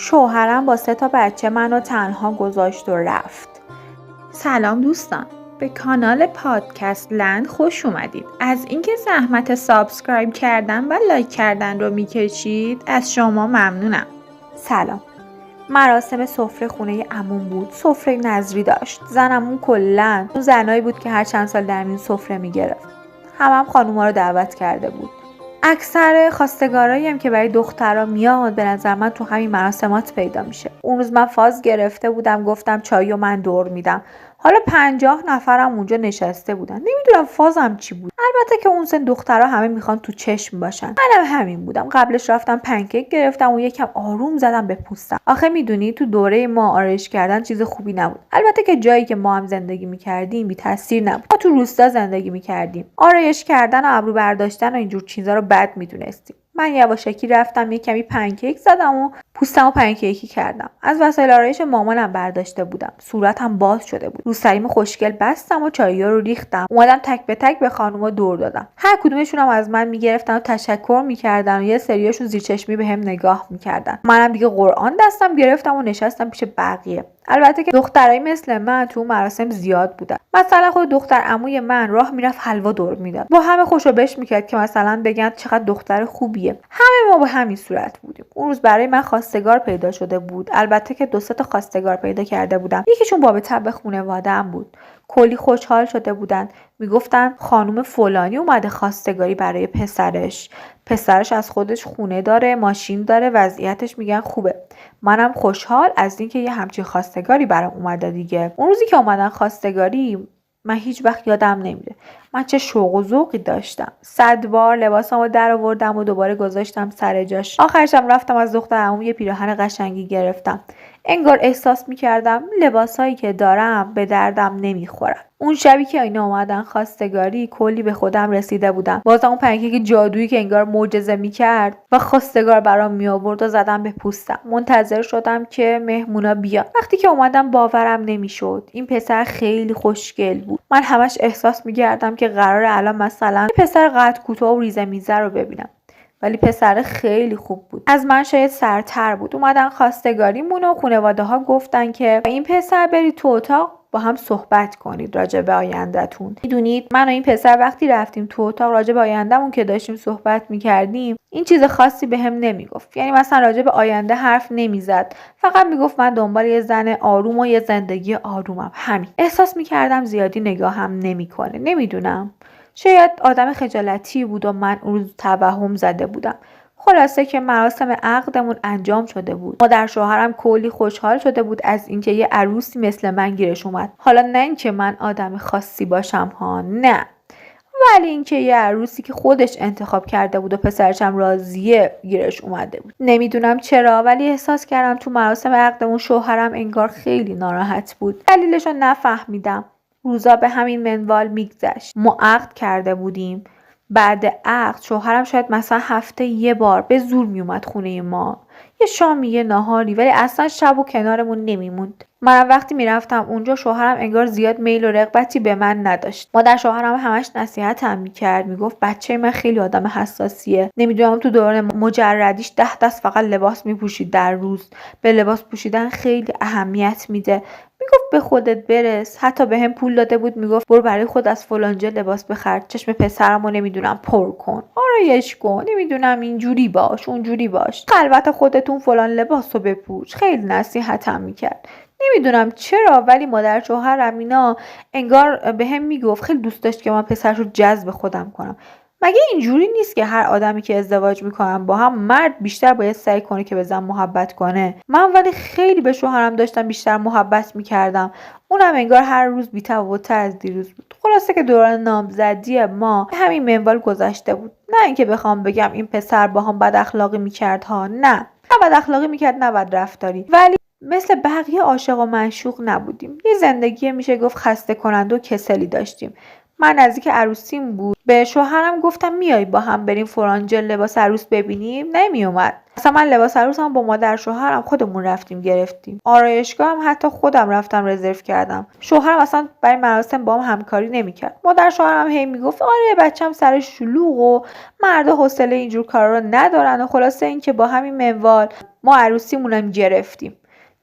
شوهرم با 3 بچه منو تنها گذاشت و رفت. سلام دوستان، به کانال پادکست لند خوش اومدید. از اینکه زحمت سابسکرایب کردن و لایک کردن رو میکشید از شما ممنونم. سلام. مراسم سفره خونه عموم بود. سفره نظری داشت. زنمون کلن اون زنایی بود که هر چند سال در میون سفره میگرفت. هم خانوما رو دعوت کرده بود. اکثر خواستگارایی هم که برای دخترها میاد به نظر من تو همین مراسمات پیدا میشه. اون روز من فاز گرفته بودم، گفتم چایو من دور میدم. حالا 50 نفرم اونجا نشسته بودن. نمیدونم فازم چی بود. البته که اون سن دخترها همه میخوان تو چشم باشن. منم همین بودم. قبلش رفتم پنکیک گرفتم و یکم آروم زدم به پوستم. آخه میدونی تو دوره ما آرایش کردن چیز خوبی نبود. البته که جایی که ما هم زندگی میکردیم بی تاثیر نبود. ما تو روستا زندگی میکردیم. آرایش کردن و ابرو برداشتن و اینجور چیزا رو بد میدونستیم. من یواشکی رفتم یه کمی پنکیک زدم و پوستمو پنکیکی کردم. از وسایل آرایش مامانم برداشته بودم. صورتم باز شده بود. روسریمو خوشگل بستم و چاییا رو ریختم. اومدم تک به تک به خانوما دور دادم. هر کدومشون هم از من میگرفتن و تشکر میکردن و یه سریاشون زیر چشمی بهم نگاه میکردن. منم دیگه قرآن دستم گرفتم و نشستم پیش بقیه. البته که دخترای مثل من تو مراسم زیاد بودن. مثلا خود دختر عموی من راه میرفت حلوا دور میداد. با همه خوشو بش میکرد که مثلا بگن چقدر دختر خوبیه. همه ما با همین صورت بودیم. اون روز برای من خواستگار پیدا شده بود. البته که 2 تا خواستگار پیدا کرده بودم. یکیشون باب تب خانواده‌ام بود. کلی خوشحال شده بودن. میگفتن خانم فلانی اومده خواستگاری برای پسرش از خودش خونه داره، ماشین داره، وضعیتش میگن خوبه. منم خوشحال از اینکه یه همچین خواستگاری برام اومده دیگه. اون روزی که اومدن خواستگاری من هیچ وقت یادم نمیره. من چه شوق و ذوقی داشتم. 100 بار لباسمو در آوردم و دوباره گذاشتم سر جاش. آخرشم رفتم از دختر عموم یه پیراهن قشنگی گرفتم. انگار احساس میکردم لباسایی که دارم به دردم نمیخورن. اون شبی که اینا اومدن خواستگاری کلی به خودم رسیده بودم. بازم اون پنکیک جادویی که انگار معجزه میکرد و خواستگار برام میآورد و زدم به پوستم. منتظر شدم که مهمونا بیان. وقتی که اومدم باورم نمیشد. این پسر خیلی خوشگل بود. من همش احساس میکردم که قراره الان مثلا پسر قد کوتاه و ریزه میزه رو ببینم. ولی پسر خیلی خوب بود. از من شاید سرتر بود. اومدن خواستگاریمون و خانواده ها گفتن که این پسر برید تو اتاق با هم صحبت کنید راجع به آینده‌تون. میدونید من و این پسر وقتی رفتیم تو اتاق راجع به آیندهمون که داشتیم صحبت میکردیم این چیز خاصی بهم نمیگفت. یعنی مثلا راجع به آینده حرف نمیزد. فقط میگفت من دنبال یه زن آروم و یه زندگی آرومم. همین. احساس میکردم زیادی نگاهم نمیکنه. نمیدونم. شاید آدم خجالتی بود و من اون روز توهم زده بودم. خلاصه که مراسم عقدمون انجام شده بود. مادر شوهرم کلی خوشحال شده بود از اینکه یه عروسی مثل من گیرش اومد. حالا نه اینکه من آدم خاصی باشم ها، نه. ولی اینکه یه عروسی که خودش انتخاب کرده بود و پسرشم راضیه گیرش اومده بود. نمیدونم چرا ولی احساس کردم تو مراسم عقدمون شوهرم انگار خیلی ناراحت بود. دلیلشو نفهمیدم. روزا به همین منوال میگذشت. ما عقد کرده بودیم. بعد عقد شوهرم شاید مثلا هفته یه بار به زور میومد خونه ما. یه شامی یه ناهاری، ولی اصلا شب و کنارمون نمیموند. من وقتی میرفتم اونجا شوهرم انگار زیاد میل و رغبتی به من نداشت. مادر شوهرم همش نصیحتم میکرد. میگفت بچه من خیلی آدم حساسیه. نمیدونم تو دوران مجردیش 10 دست فقط لباس میپوشید در روز. به لباس پوشیدن خیلی اهمیت میده. میگفت به خودت برس. حتی به هم پول داده بود. میگفت برو برای خود از فلانجا لباس بخر. چشم پسرمو نمیدونم پر کن. آرایش کن. نمیدونم اینجوری باش اونجوری باش. البته خودتون فلان لباسو بپوش. خیلی نصیحتم میکرد. نمیدونم چرا ولی مادر شوهرم اینا انگار به هم میگفت خیلی دوست داشت که من پسرشو جذب خودم کنم. مگه اینجوری نیست که هر آدمی که ازدواج میکنن با هم مرد بیشتر باید سعی کنه که به زن محبت کنه؟ من ولی خیلی به شوهرم داشتم بیشتر محبت میکردم. اونم انگار هر روز بی‌تفاوت‌تر از دیروز بود. خلاصه که دوران نامزدی ما همین منوال گذشته بود. نه اینکه بخوام بگم این پسر با هم بد اخلاقی میکرد ها، نه بد اخلاقی میکرد نه بد رفتاری، ولی مثل بقیه عاشق و معشوق نبودیم. یه زندگی میشه گفت خسته کننده و کسلی داشتیم. من نزدیک عروسیم بود. به شوهرم گفتم میای با هم بریم فرانجل لباس عروس ببینیم. نمیومد. اصلا من لباس عروسم با مادر شوهرم خودمون رفتیم گرفتیم. آرایشگاه هم حتی خودم رفتم رزرو کردم. شوهرم اصلا برای مراسم با هم همکاری نمیکرد. مادر شوهرم هی میگفت آره بچه‌م سرش شلوغ و مردا حوصله اینجور کارا رو ندارن و خلاصه اینکه با همین منوال ما عروسیمونم گرفتیم.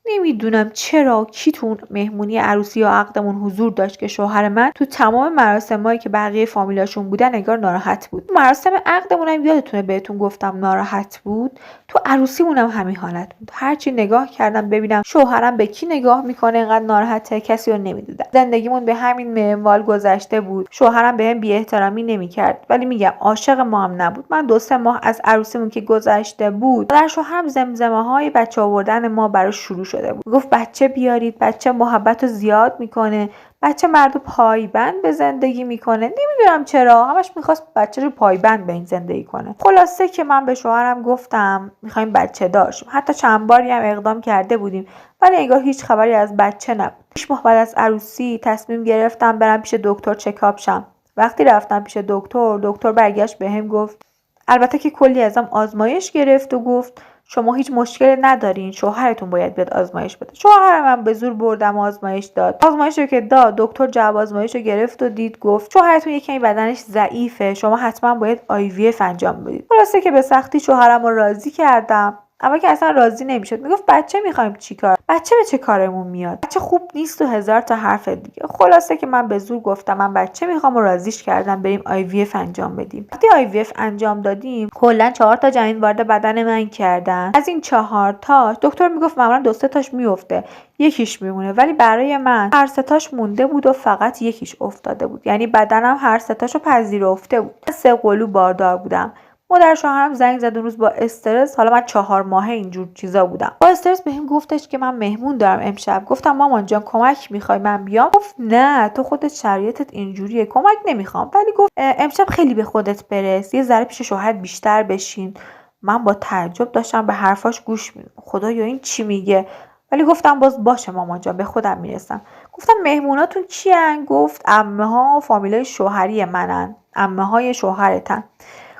نمیدونم چرا کی تو مهمونی عروسی یا عقدمون حضور داشت که شوهر من تو تمام مراسمایی که بقیه فامیلاشون بودن انگار ناراحت بود. مراسم عقدمونم یادتونه بهتون گفتم ناراحت بود. تو عروسیمونم همین حالت بود. هرچی نگاه کردم ببینم شوهرم به کی نگاه میکنه اینقدر ناراحته، کسی رو نمیدیدم. زندگیمون به همین منوال گذشته بود. شوهرم بهم بی‌احترامی نمیکرد، ولی میگم عاشق ما هم نبود. من 2-3 ماه از عروسیمون که گذشته بود، در شوهرم زمزمه‌های بچه آوردن ما براش شروع شده بود. گفت بچه بیارید، بچه محبت رو زیاد میکنه، بچه مرد پایبند به زندگی میکنه. نمیدونم چرا همش میخواست بچه رو پایبند به این زندگی کنه. خلاصه که من به شوهرم گفتم میخوایم بچه داشتیم. حتی چند باری هم اقدام کرده بودیم، ولی انگار هیچ خبری از بچه نبود. 6 ماه بعد از عروسی تصمیم گرفتم برم پیش دکتر چکاپ شم. وقتی رفتم پیش دکتر برگشت بهم گفت، البته که کلی ازم آزمایش گرفت و گفت شما هیچ مشکلی ندارین، شوهرتون باید بیاد آزمایش بده. شوهرم هم به زور بردم آزمایش داد. آزمایش رو که داد، دکتر جواب آزمایش رو گرفت و دید، گفت شوهرتون یکمی بدنش ضعیفه، شما حتما باید IVF انجام بدید. خلاصه که به سختی شوهرم رو راضی کردم. اما که اصلا راضی نمیشد. میگفت بچه میخوایم چیکار؟ بچه به چه کارمون میاد؟ بچه خوب نیست و هزار تا حرف دیگه. خلاصه که من به زور گفتم من بچه میخوام و راضیش کردم بریم IVF انجام بدیم. وقتی IVF انجام دادیم، کلا 4 تا جنین وارد بدن من کردن. از این 4 تا دکتر میگفت معمولا 2-3 تاش میفته، یکیش میمونه، ولی برای من هر 3 تاش مونده بود و فقط یکیش افتاده بود. یعنی بدنم هر 3 تاشو پذیرفته بود. 3 قلو باردار بودم. مادر شوهرم زنگ زد اون روز با استرس. حالا من 4 ماهه اینجور چیزا بودم. با استرس بهم گفتش که من مهمون دارم امشب. گفتم مامان جان کمک میخوای من بیام؟ گفت نه تو خودت شرایطت اینجوریه، کمک نمیخوام. ولی گفت امشب خیلی به خودت برس، یه ذره پیش شوهرت بیشتر بشین. من با تعجب داشتم به حرفاش گوش میدادم. خدایا این چی میگه؟ ولی گفتم باز باشه مامان جان، به خودم میرسم. گفتم مهموناتون کیان؟ گفت عمه‌ها فامیلای شوهری منن، عمه‌های شوهرتن.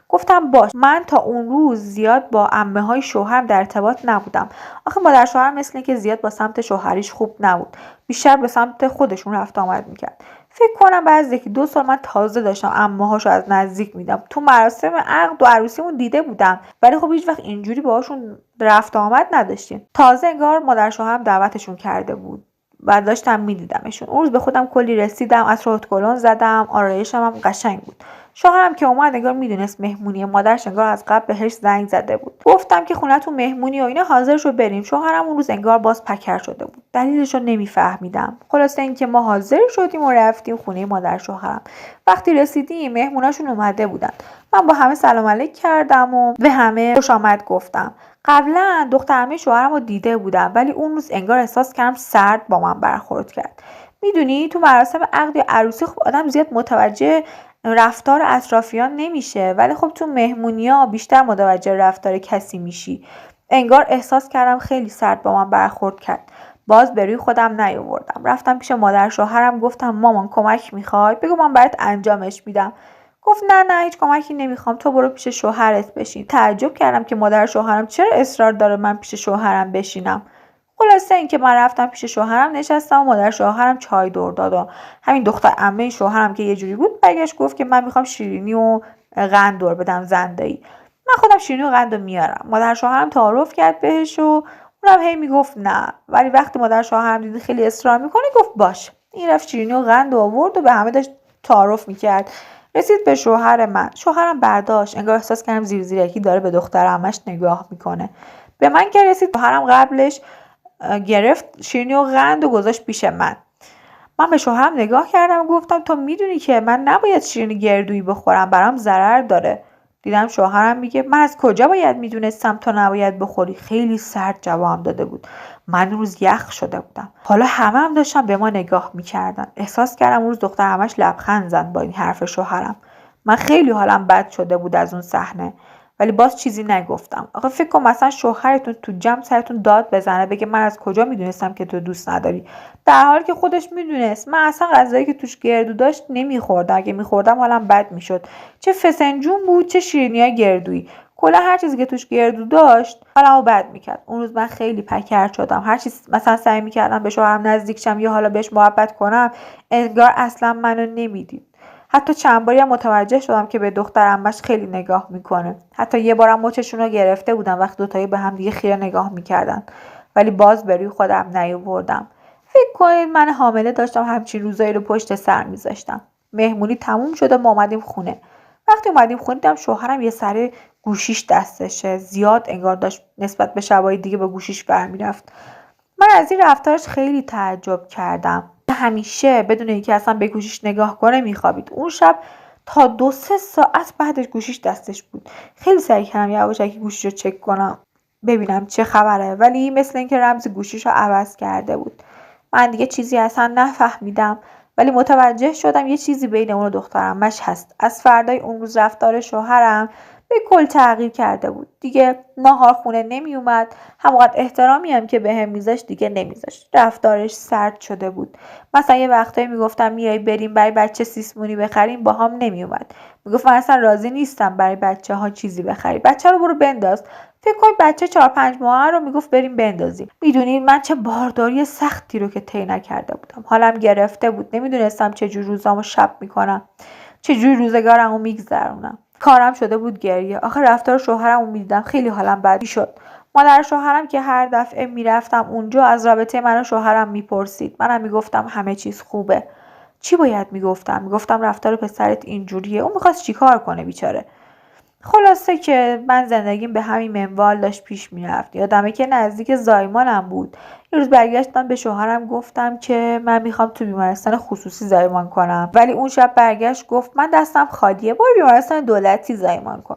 گفتم باش. من تا اون روز زیاد با عمه‌های شوهرم در ارتباط نبودم. آخه مادر شوهرم مثل که زیاد با سمت شوهریش خوب نبود. بیشتر به سمت خودشون رفت آمد میکرد. فکر کنم بعد از 1-2 سال من تازه داشتم عمه‌هاشو از نزدیک میدم. تو مراسم عقد و عروسیمون دیده بودم، ولی خب هیچ وقت اینجوری باهاشون رفت آمد نداشتیم. تازه انگار مادر شوهرم دعوتشون کرده بود و داشتم میدیدمشون. اون روز به خودم کلی رسیدم، عطر و کلون زدم، آرایشم هم قشنگ بود. شوهرم که اومد انگار میدونست مهمونی مادرش، انگار از قبل بهش زنگ زده بود. گفتم که خونه‌تون مهمونی و اینا، حاضر شو بریم. شوهرم اون روز انگار باز پکر شده بود. دلیلش رو نمیفهمیدم. خلاصه اینکه ما حاضر شدیم و رفتیم خونه مادر شوهرم. وقتی رسیدیم مهموناشون اومده بودن. من با همه سلام علیک کردم و به همه خوش آمد گفتم. قبلا دختر عمه شوهرم رو دیده بودم، ولی اون روز انگار احساس کردم سرد با من برخورد کرد. میدونی تو مراسم عقد یا عروسی خب آدم زیاد متوجه رفتار اطرافیان نمیشه، ولی خب تو مهمونی‌ها بیشتر متوجه رفتار کسی میشی. انگار احساس کردم خیلی سرد با من برخورد کرد. باز به روی خودم نیاوردم. رفتم پیش مادر شوهرم گفتم مامان کمک میخوای؟ بگو من برات انجامش میدم. گفت نه هیچ کمکی نمیخوام، تو برو پیش شوهرت بشین. تعجب کردم که مادر شوهرم چرا اصرار داره من پیش شوهرم بشینم. خلاصه اینکه من رفتم پیش شوهرم نشستم و مادر شوهرم چای دور داد و همین دختر عمه شوهرم که یه جوری بود برگشت گفت که من میخوام شیرینی و قند دور بدم زنده‌ای. من خودم شیرینی و قند رو میارم. مادر شوهرم تعارف کرد بهش و اونم هی میگفت نه، ولی وقتی مادر شوهرم دید خیلی اصرار میکنه گفت باش. این رفت شیرینی و قند آورد و به همه داشت تعارف میکرد. رسید به شوهر من. شوهرم برداشت، انگار احساس کردم زیرزیرکی داره به دختر عمش نگاه میکنه. به من که رسید شوهرم قبلش گرفت شیرینی و قند و گذاشت پیش من. من به شوهرم نگاه کردم و گفتم تو میدونی که من نباید شیرینی گردویی بخورم، برام ضرر داره. دیدم شوهرم میگه من از کجا باید میدونستم تو نباید بخوری. خیلی سرد جوابم داده بود. من روز یخ شده بودم. حالا همه هم داشتن به ما نگاه میکردن. احساس کردم اون روز دختر همش لبخند زد با این حرف شوهرم. من خیلی حالم بد شده بود از اون صحنه، ولی باز چیزی نگفتم. آخه فکر کنم مثلا شوهرتون تو جمع سرتون داد بزنه بگه من از کجا میدونستم که تو دوست نداری، در حالی که خودش میدونست. من اصلا غذایی که توش گردو داشت نمیخوردم. اگه میخوردم حالم بد میشد. چه فسنجون بود چه شیرینیای گردویی، کلا هر چیزی که توش گردو داشت حالمو بد میکرد. اون روز من خیلی پکر شدم. هر چیز مثلا سعی میکردم به شوهرم نزدیک شم یا حالا بهش محبت کنم، انگار اصلا منو نمیدید. حتی چند باری هم متوجه شدم که به دختر عمش خیلی نگاه میکنه. حتی یه بارم مچشون رو گرفته بودم وقتی دوتایی به هم دیگه خیره نگاه میکردن، ولی باز به روی خودم نیاوردم. فکر کنید من حامله داشتم همچین روزایی رو پشت سر میذاشتم. مهمونی تموم شد و ما اومدیم خونه. وقتی اومدیم خونه دیدم شوهرم یه سری گوشیش دستشه. زیاد انگار داشت نسبت به شبای دیگه با گوشیش برمیرفت. من از این رفتارش خیلی تعجب کردم. همیشه بدون اینکه اصلا به گوشیش نگاه کنه میخوابید. اون شب تا 2-3 ساعت بعدش گوشیش دستش بود. خیلی سعی کردم یواشکی گوشیش رو چک کنم ببینم چه خبره، ولی مثل اینکه رمز گوشیش رو عوض کرده بود. من دیگه چیزی اصلا نفهمیدم، ولی متوجه شدم یه چیزی بین اون و دخترمش هست. از فردای اون روز رفتار شوهرم به کل تغییر کرده بود. دیگه ناهار خونه نمی اومد. همونقدر احترامی هم که بهم میذاشت دیگه نمیذاشت. رفتارش سرد شده بود. مثلا یه وقتایی میگفتم میای بریم برای بچه سیسمونی بخریم، باهام نمیومد. میگفت من اصلا راضی نیستم برای بچه ها چیزی بخری. بچه رو برو بنداز. فکر کن بچه 4-5 ماه رو میگفت بریم بندازیم. میدونید من چه بارداری سختی رو که طی نکرده بودم. حالم گرفته بود. نمیدونستم چه جور روزامو شب میکنم. چه جور روزگارمو میگذرونم. کارم شده بود گریه. آخه رفتار شوهرمو میدیدم خیلی حالم بد میشد. مادر شوهرم که هر دفعه میرفتم اونجا از رابطه من و شوهرم میپرسید. منم میگفتم همه چیز خوبه. چی باید میگفتم رفتار پسرت اینجوریه. اون میخواست چیکار کنه بیچاره. خلاصه که من زندگیم به همین منوال داشت پیش میرفت. یادمه که نزدیک زایمانم بود. یه روز برگشتم به شوهرم گفتم که من میخوام تو بیمارستان خصوصی زایمان کنم، ولی اون شب برگشت گفت من دستم خالیه، برو بیمارستان دولتی زایمان کن.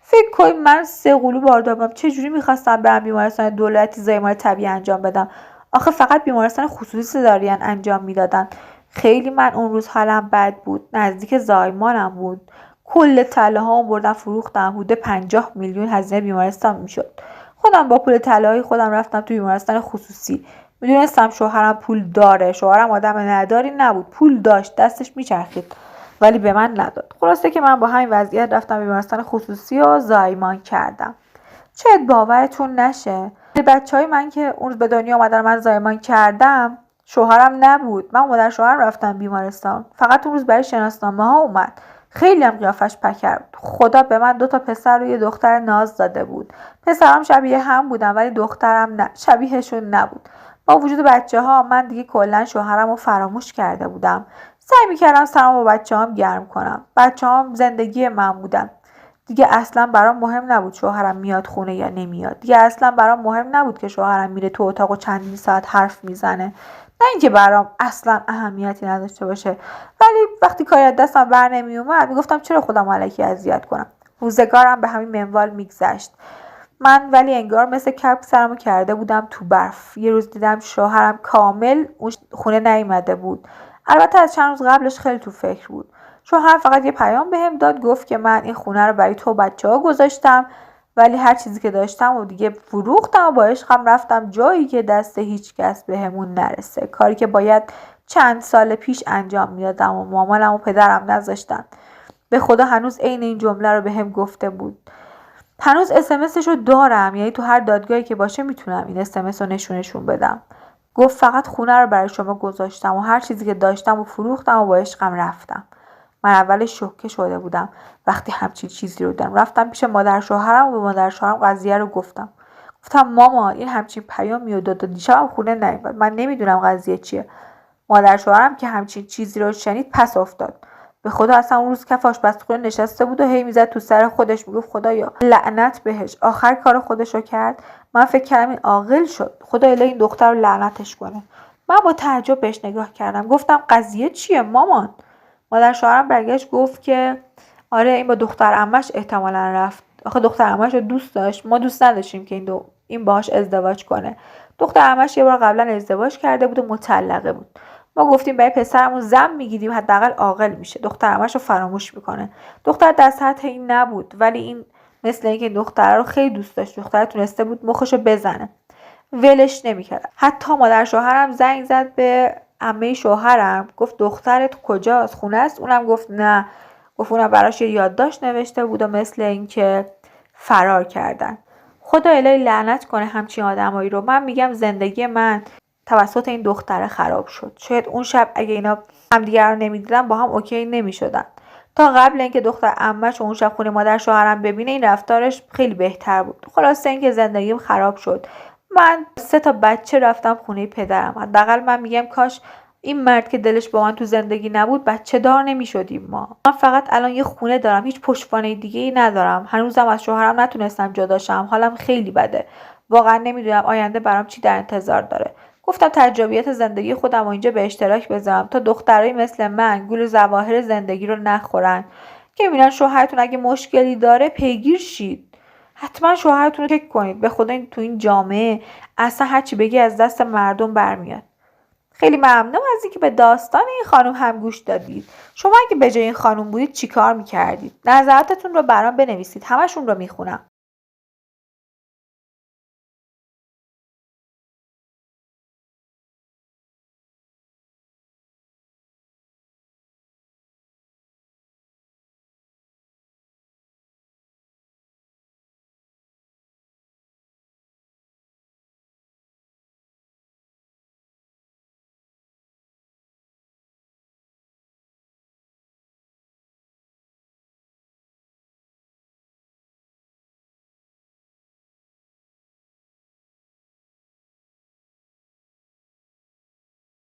فکر کنید من 3 قلو باردار بودم. چجوری میخواستم برم بیمارستان دولتی زایمان طبیعی انجام بدم؟ آخه فقط بیمارستان خصوصی دارین انجام میدادن. خیلی من اون روز حالم بد بود. نزدیک زایمانم بود. کل طلا ها بردم فروختم. حدود 50 میلیون هزینه بیمارستان میشد. خودم با پول طلاهای خودم رفتم تو بیمارستان خصوصی. میدونستم شوهرم پول داره. شوهرم آدم نداری نبود. پول داشت، دستش میچرخید، ولی به من نداد. خلاصه که من با همین وضعیت رفتم بیمارستان خصوصی و زایمان کردم. شاید باورتون نشه، بچهای من که اون روز به دنیا آمدن من زایمان کردم شوهرم نبود. من مادر شوهرم رفتم بیمارستان. فقط اون روز برای شناسنامه ها اومد. خیلی هم قیافش پکر بود. خدا به من 2 تا پسر و یه دختر ناز داده بود. پسرم شبیه هم بودن ولی دخترم نه، شبیهشون نبود. با وجود بچه ها من دیگه کلا شوهرم رو فراموش کرده بودم. سعی میکردم سرم با بچه هم گرم کنم. بچه هم زندگی من بودن. دیگه اصلا برام مهم نبود شوهرم میاد خونه یا نمیاد. دیگه اصلا برام مهم نبود که شوهرم میره تو اتاق و چندین ساعت حرف میزنه. نه اینکه برام اصلا اهمیتی نداشته باشه، ولی وقتی کاری از دستم بر نمیومد میگفتم چرا خودم الکی اذیت کنم. روزگارم به همین منوال میگذشت. من ولی انگار مثل کبک سرمو کرده بودم تو برف. یه روز دیدم شوهرم کامل اون خونه نیومده بود. البته از چند روز قبلش خیلی تو فکر بود. شوهرم فقط یه پیام بهم داد، گفت که من این خونه رو برای تو بچه‌ها گذاشتم، ولی هر چیزی که داشتم و دیگه فروختم و با عشقم رفتم جایی که دست هیچ کس بهمون نرسه. کاری که باید چند سال پیش انجام میدادم و مامانم و پدرم نذاشتن. به خدا هنوز عین این جمله رو بهم گفته بود. هنوز اسمسش رو دارم، یعنی تو هر دادگاهی که باشه میتونم این اسمس رو نشونشون بدم. گفت فقط خونه رو برای شما گذاشتم و هر چیزی که داشتم و فروختم و با عشقم رفتم. من اولش شوکه شده بودم وقتی همچین چیزی رو دیدم. رفتم پیش مادر شوهرم و به مادر شوهرم قضیه رو گفتم. مامان این همچین پیامی رو داد و دیشبم خونه نیومد. من نمیدونم قضیه چیه. مادر شوهرم که همچین چیزی رو شنید پس افتاد. به خدا اصلا اون روز کف آشپزخونه نشسته بود و هی میزد تو سر خودش، میگفت خدایا لعنت بهش، آخر کار خودش رو کرد. من فکر کردم این عاقل شد. خدا الهی این دختر رو لعنتش کنه. من با تعجب بهش نگاه کردم. گفتم قضیه چیه مامان؟ مادر شوهرم برگشت گفت که آره این با دختر عمش احتمالاً رفت. آخه دختر عمش رو دوست داشت. ما دوست نداشتیم که این باهاش ازدواج کنه. دختر عمش یه بار قبلا ازدواج کرده بود و مطلقه بود. ما گفتیم برای پسرمون زن میگیریم حداقل عاقل میشه. دختر عمش رو فراموش میکنه. دختر در سطح این نبود، ولی این مثل اینکه دختر رو خیلی دوست داشت. دختر تونسته بود مخشو بزنه. ولش نمیکرد. حتی مادر شوهرم زنگ زد به عمه شوهرم، گفت دخترت کجاست؟ خونه است؟ اونم گفت نه. گفت اونم براش یه یادداشت نوشته بود و مثل اینکه فرار کردن. خدا الهی لعنت کنه همچین آدمایی رو. من میگم زندگی من توسط این دختره خراب شد. شاید اون شب اگه اینا همدیگر رو نمیدیدن با هم اوکی نمیشدن. تا قبل اینکه دختر عمه‌ش اون شب خونه مادر شوهرم ببینه این رفتارش خیلی بهتر بود. خلاصه اینکه زندگیم خراب شد. من 3 تا بچه رفتم خونه پدرم. حداقل من میگم کاش این مرد که دلش با من تو زندگی نبود بچه دار نمیشدیم ما. من فقط الان یه خونه دارم، هیچ پشتوانه دیگه ای ندارم. هنوزم از شوهرم نتونستم جدا شم. حالم خیلی بده. واقعا نمیدونم آینده برام چی در انتظار داره. گفتم تجربیات زندگی خودم و اینجا به اشتراک بذارم تا دخترایی مثل من گول ظواهر زندگی رو نخورن که ببینن شوهرتون اگه مشکلی داره پیگیر شید. حتما شوهرتون رو چک کنید. به خدا تو این جامعه اصلا هر چی بگی از دست مردم برمیاد. خیلی ممنونم از اینکه به داستان این خانم هم گوش دادید. شما اگه به جای این خانم بودید چیکار میکردید؟ نظراتتون رو برام بنویسید. همشون رو میخونم.